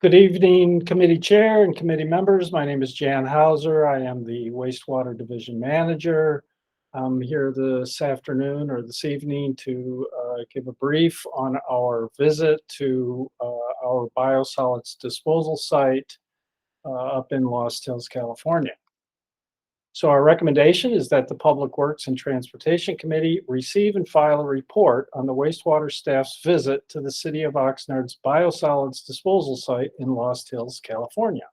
Good evening, committee chair and committee members. My name is Jan Hauser. I am the wastewater division manager. I'm here this afternoon or this evening to give a brief on our visit to our biosolids disposal site up in Lost Hills, California. So our recommendation is that the Public Works and Transportation Committee receive and file a report on the wastewater staff's visit to the city of Oxnard's biosolids disposal site in Lost Hills, California.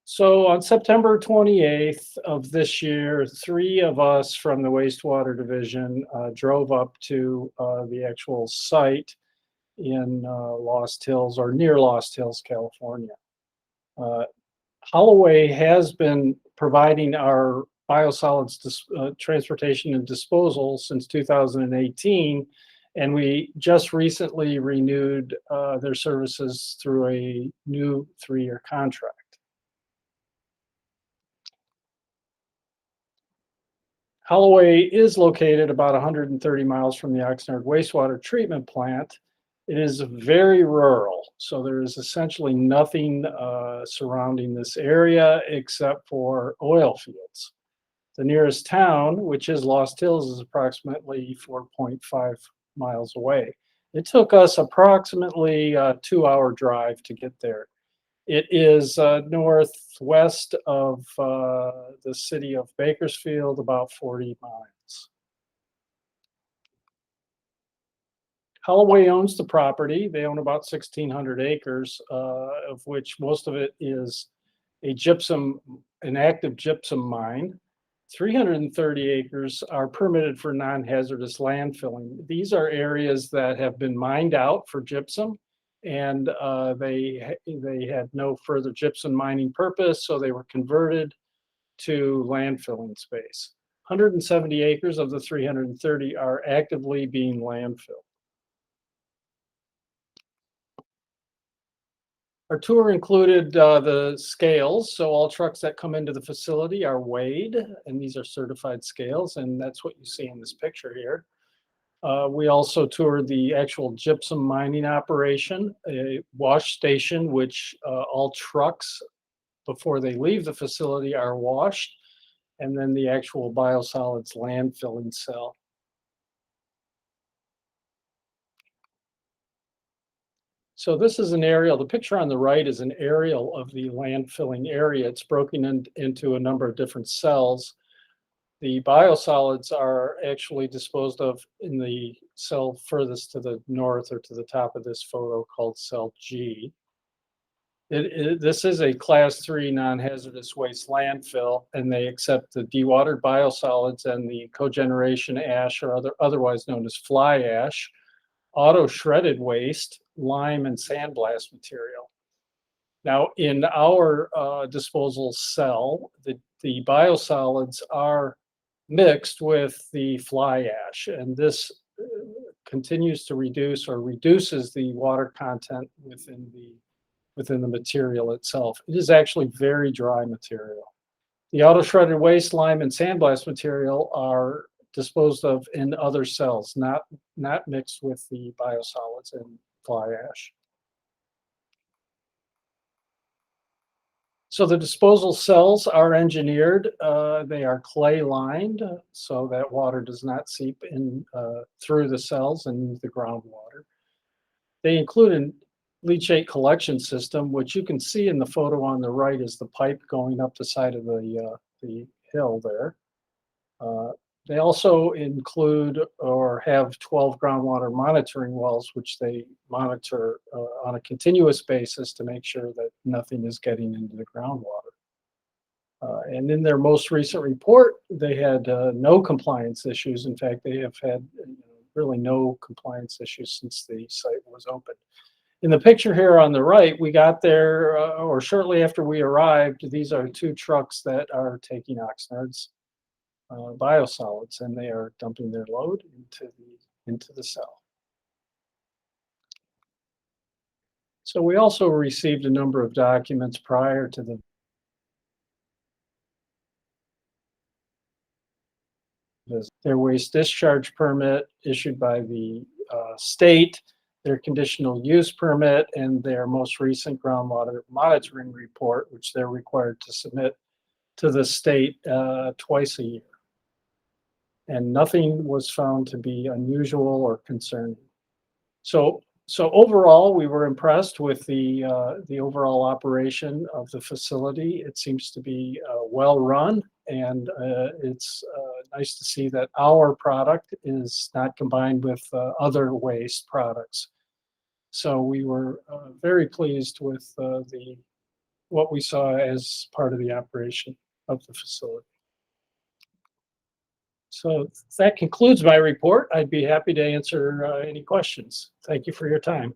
So on September 28th of this year, three of us from the wastewater division drove up to the actual site in Lost Hills or near Lost Hills, California. Uh, Holloway has been providing our biosolids transportation and disposal since 2018, and we just recently renewed their services through a new 3-year contract. Holloway is located about 130 miles from the Oxnard wastewater treatment plant. It is very rural, so there is essentially nothing surrounding this area except for oil fields. The nearest town, which is Lost Hills, is approximately 4.5 miles away. It took us approximately a 2-hour drive to get there. It is northwest of the city of Bakersfield, about 40 miles. Holloway owns the property. They own about 1,600 acres, of which most of it is an active gypsum mine. 330 acres are permitted for non-hazardous landfilling. These are areas that have been mined out for gypsum, and they had no further gypsum mining purpose, so they were converted to landfilling space. 170 acres of the 330 are actively being landfilled. Our tour included the scales, so all trucks that come into the facility are weighed, and these are certified scales, and that's what you see in this picture here. We also toured the actual gypsum mining operation, a wash station, which all trucks, before they leave the facility, are washed, and then the actual biosolids landfilling cell. So this is an aerial. The picture on the right is an aerial of the landfilling area. It's broken into a number of different cells. The biosolids are actually disposed of in the cell furthest to the north or to the top of this photo called cell G. This is a class 3 non-hazardous waste landfill, and they accept the dewatered biosolids and the cogeneration ash, or otherwise known as fly ash, auto shredded waste, lime, and sandblast material. Now, in our disposal cell, the biosolids are mixed with the fly ash, and this continues to reduce or reduces the water content within the material itself. It is actually very dry material. The auto shredded waste, lime, and sandblast material are disposed of in other cells, not mixed with the biosolids and fly ash. So the disposal cells are engineered. They are clay lined so that water does not seep in through the cells and into the groundwater. They include a leachate collection system, which you can see in the photo on the right is the pipe going up the side of the hill there. They also include or have 12 groundwater monitoring wells, which they monitor on a continuous basis to make sure that nothing is getting into the groundwater. And in their most recent report, they had no compliance issues. In fact, they have had really no compliance issues since the site was opened. In the picture here on the right, we got there, or shortly after we arrived, these are 2 trucks that are taking Oxnard's biosolids, and they are dumping their load into the cell. So we also received a number of documents prior to the visit. Their waste discharge permit issued by the state, their conditional use permit, and their most recent groundwater monitoring report, which they're required to submit to the state twice a year. And nothing was found to be unusual or concerning. So overall, we were impressed with the overall operation of the facility. It seems to be well run, and it's nice to see that our product is not combined with other waste products. So we were very pleased with what we saw as part of the operation of the facility. So that concludes my report. I'd be happy to answer any questions. Thank you for your time.